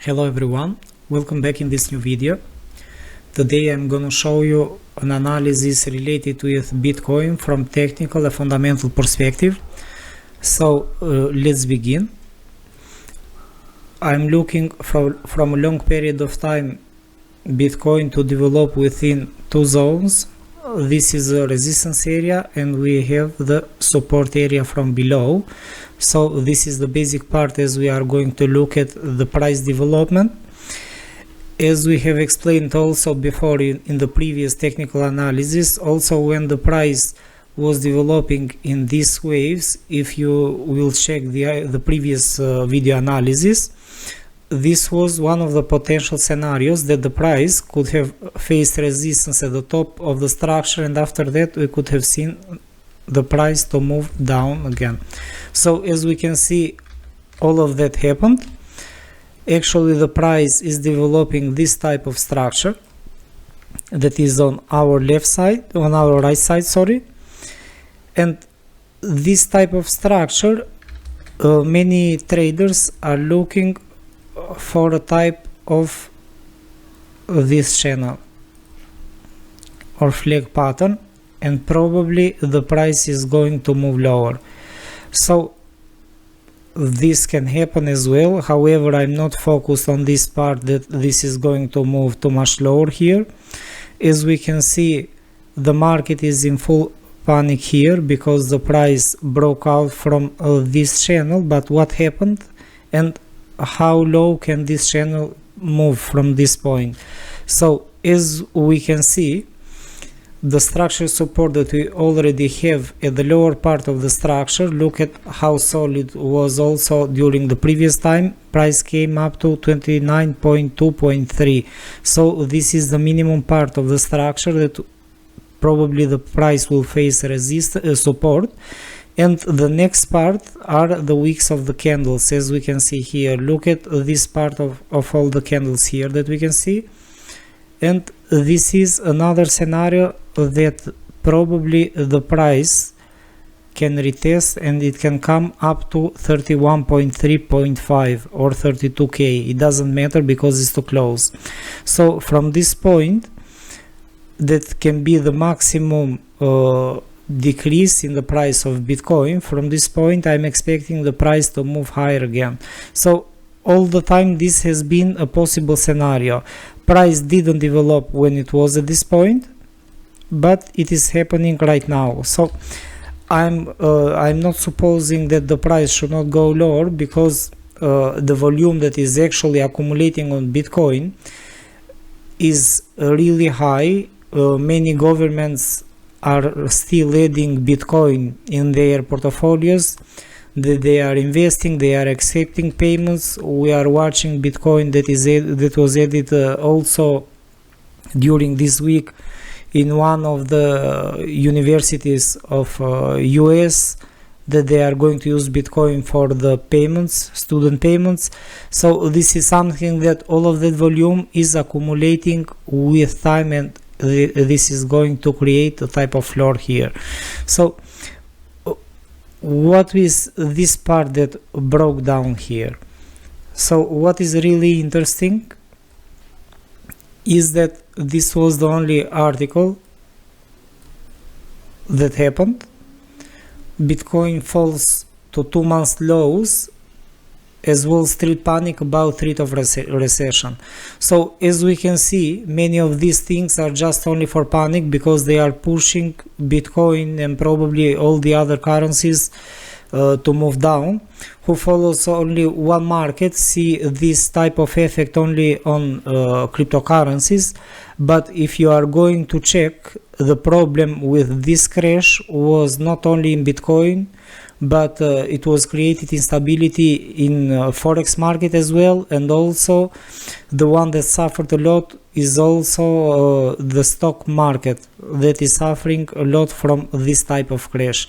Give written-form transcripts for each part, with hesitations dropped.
Hello everyone, welcome back in this new video. Today I'm gonna show you an analysis related with Bitcoin from technical and fundamental perspective. So let's begin. I'm looking from a long period of time Bitcoin to develop within two zones. This is a resistance area and we have the support area from below. So this is the basic part as we are going to look at the price development. As we have explained also before in the previous technical analysis, also when the price was developing in these waves, if you will check the previous video analysis, this was one of the potential scenarios that the price could have faced resistance at the top of the structure, and after that we could have seen the price to move down again. So as we can see, all of that happened. Actually the price is developing this type of structure that is on our left side, on our right side, sorry. And this type of structure, many traders are looking for a type of this channel or flag pattern, and probably the price is going to move lower. So this can happen as well. However, I'm not focused on this part that this is going to move too much lower here. As we can see, the market is in full panic here because the price broke out from this channel. But what happened and how low can this channel move from this point? So as we can see, the structure support that we already have at the lower part of the structure, look at how solid was also during the previous time. Price came up to 29.2.3. so this is the minimum part of the structure that probably the price will face support. And the next part are the wicks of the candles, as we can see here. Look at this part of all the candles here that we can see. And this is another scenario that probably the price can retest, and it can come up to 31.3.5 or 32k. It doesn't matter because it's too close. So from this point, that can be the maximum decrease in the price of Bitcoin. From this point I'm expecting the price to move higher again. So all the time this has been a possible scenario. Price didn't develop when it was at this point, but it is happening right now. So I'm not supposing that the price should not go lower, because the volume that is actually accumulating on Bitcoin is really high. Many governments are still adding Bitcoin in their portfolios, that they are investing, they are accepting payments. We are watching Bitcoin that was added also during this week in one of the universities of US, that they are going to use Bitcoin for the payments, student payments. So this is something that all of that volume is accumulating with time, and this is going to create a type of floor here. So what is this part that broke down here? So what is really interesting is that this was the only article that happened. Bitcoin falls to 2 month lows as Wall Street panic about threat of recession. So as we can see, many of these things are just only for panic, because they are pushing Bitcoin and probably all the other currencies to move down. Who follows only one market see this type of effect only on cryptocurrencies. But if you are going to check, the problem with this crash was not only in Bitcoin, but it was created instability in forex market as well. And also the one that suffered a lot is also the stock market, that is suffering a lot from this type of crash.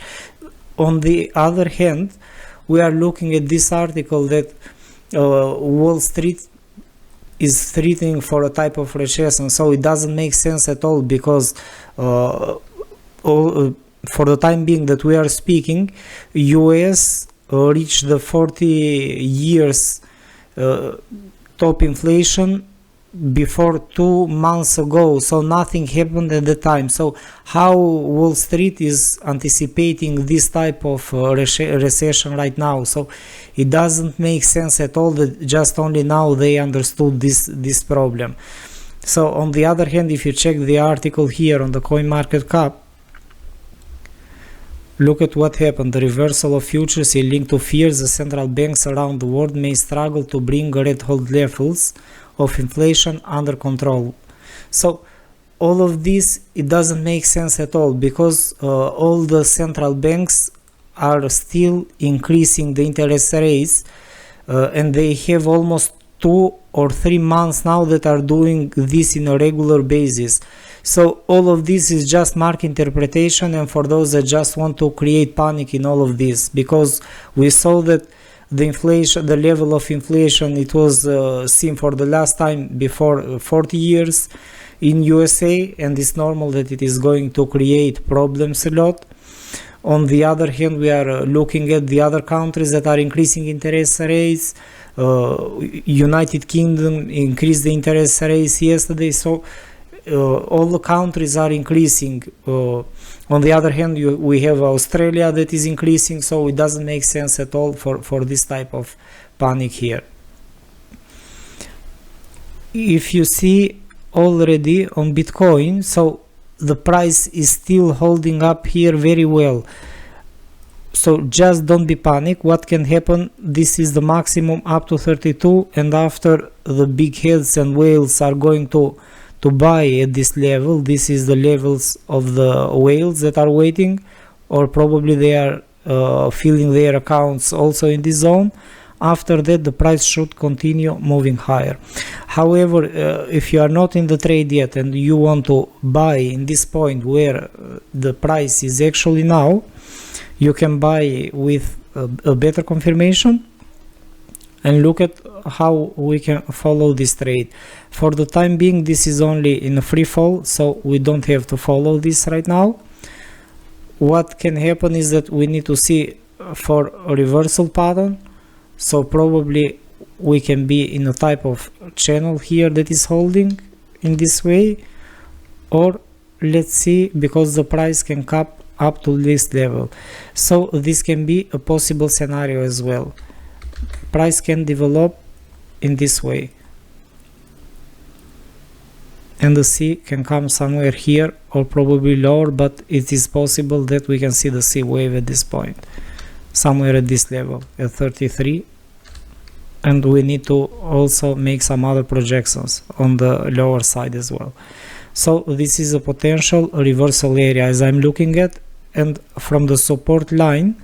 On the other hand, we are looking at this article that Wall Street is threatening for a type of recession. So it doesn't make sense at all, because for the time being that we are speaking, US reached the 40 years top inflation before 2 months ago, so nothing happened at the time. So how Wall Street is anticipating this type of recession right now? So it doesn't make sense at all that just only now they understood this problem. So on the other hand, if you check the article here on the CoinMarketCap, look at what happened. The reversal of futures is linked to fears the central banks around the world may struggle to bring red-hot levels of inflation under control. So all of this, it doesn't make sense at all, because all the central banks are still increasing the interest rates, and they have almost 2 or 3 months now that are doing this in a regular basis. So all of this is just market interpretation, and for those that just want to create panic in all of this, because we saw that the level of inflation, it was seen for the last time before 40 years in USA, and it's normal that it is going to create problems a lot. On the other hand, we are looking at the other countries that are increasing interest rates. United Kingdom increased the interest rates yesterday, so all the countries are increasing. On the other hand, we have Australia that is increasing, so it doesn't make sense at all for this type of panic here. If you see already on Bitcoin, so the price is still holding up here very well. So just don't be panic. What can happen? This is the maximum up to 32, and after the big heads and whales are going to buy at this level. This is the levels of the whales that are waiting, or probably they are filling their accounts also in this zone. After that, the price should continue moving higher. However, if you are not in the trade yet and you want to buy in this point where the price is actually now, you can buy with a better confirmation, and look at how we can follow this trade. For the time being, this is only in a free fall, so we don't have to follow this right now. What can happen is that we need to see for a reversal pattern, so probably we can be in a type of channel here that is holding in this way, or let's see, because the price can cap up to this level, so this can be a possible scenario as well. Price can develop in this way, and the C can come somewhere here or probably lower, but it is possible that we can see the C wave at this point, somewhere at this level at 33, and we need to also make some other projections on the lower side as well. So this is a potential reversal area as I'm looking at, and from the support line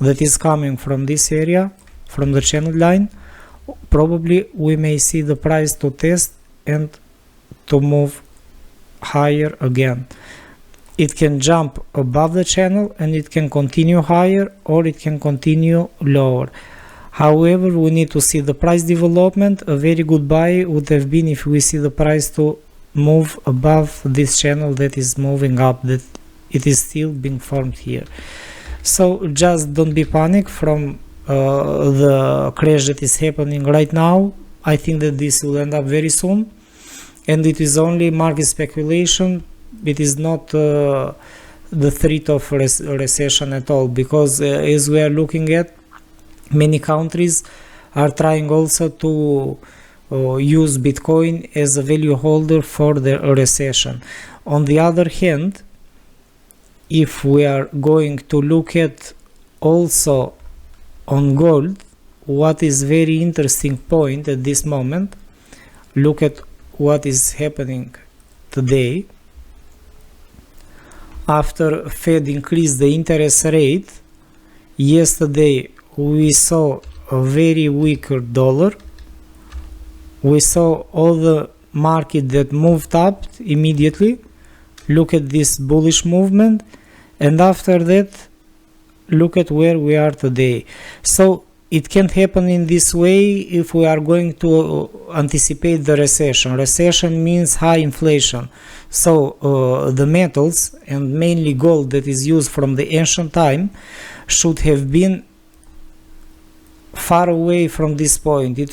that is coming from this area, from the channel line, probably we may see the price to test and to move higher again. It can jump above the channel and it can continue higher, or it can continue lower. However, we need to see the price development. A very good buy would have been if we see the price to move above this channel that is moving up, that it is still being formed here. So just don't be panic from the crash that is happening right now. I think that this will end up very soon, and it is only market speculation. It is not the threat of recession at all, because as we are looking at, many countries are trying also to use Bitcoin as a value holder for the recession. On the other hand, if we are going to look at also on gold, what is very interesting point at this moment, look at what is happening today. After Fed increased the interest rate, yesterday we saw a very weaker dollar. We saw all the market that moved up immediately. Look at this bullish movement, and after that look at where we are today. So it can't happen in this way if we are going to anticipate the recession. Recession means high inflation. So the metals, and mainly gold that is used from the ancient time, should have been far away from this point. It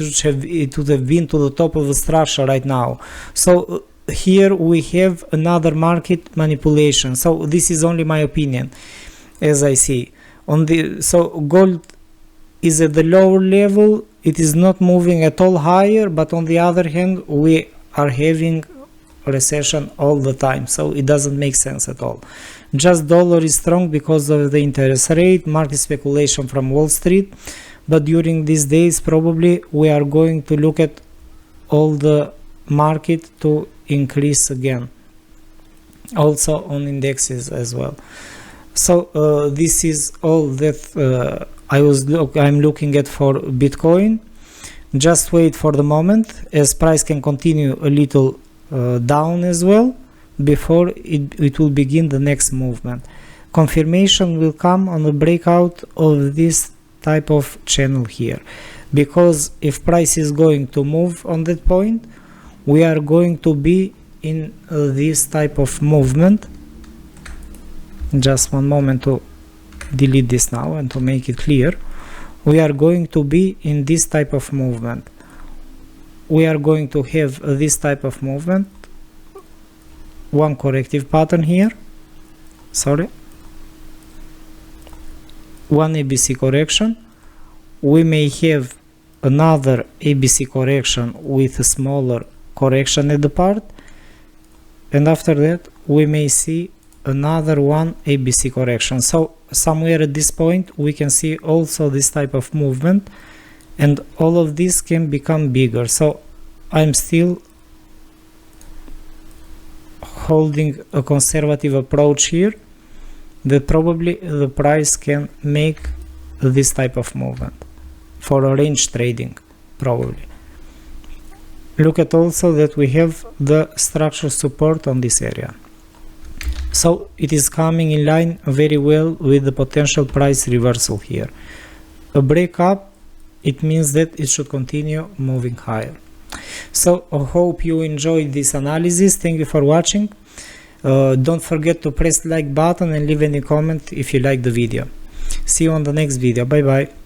would have been to the top of the structure right now. So here we have another market manipulation. So this is only my opinion, as I see. So gold is at the lower level. It is not moving at all higher, but on the other hand, we are having a recession all the time, so it doesn't make sense at all. Just dollar is strong because of the interest rate, market speculation from Wall Street, but during these days probably we are going to look at all the market to increase again, also on indexes as well. So this is all that I'm looking at for Bitcoin. Just wait for the moment, as price can continue a little down as well before it will begin the next movement. Confirmation will come on the breakout of this type of channel here, because if price is going to move on that point, we are going to be in this type of movement. Just one moment to delete this now and to make it clear. We are going to be in this type of movement. We are going to have this type of movement, one corrective pattern here, one ABC correction. We may have another ABC correction with a smaller correction at the part, and after that we may see another one ABC correction. So somewhere at this point we can see also this type of movement, and all of this can become bigger. So I'm still holding a conservative approach here, that probably the price can make this type of movement for a range trading probably. Look at also that we have the structural support on this area. So it is coming in line very well with the potential price reversal here. A break up, it means that it should continue moving higher. So I hope you enjoyed this analysis. Thank you for watching. Don't forget to press the like button and leave any comment if you like the video. See you on the next video. Bye bye.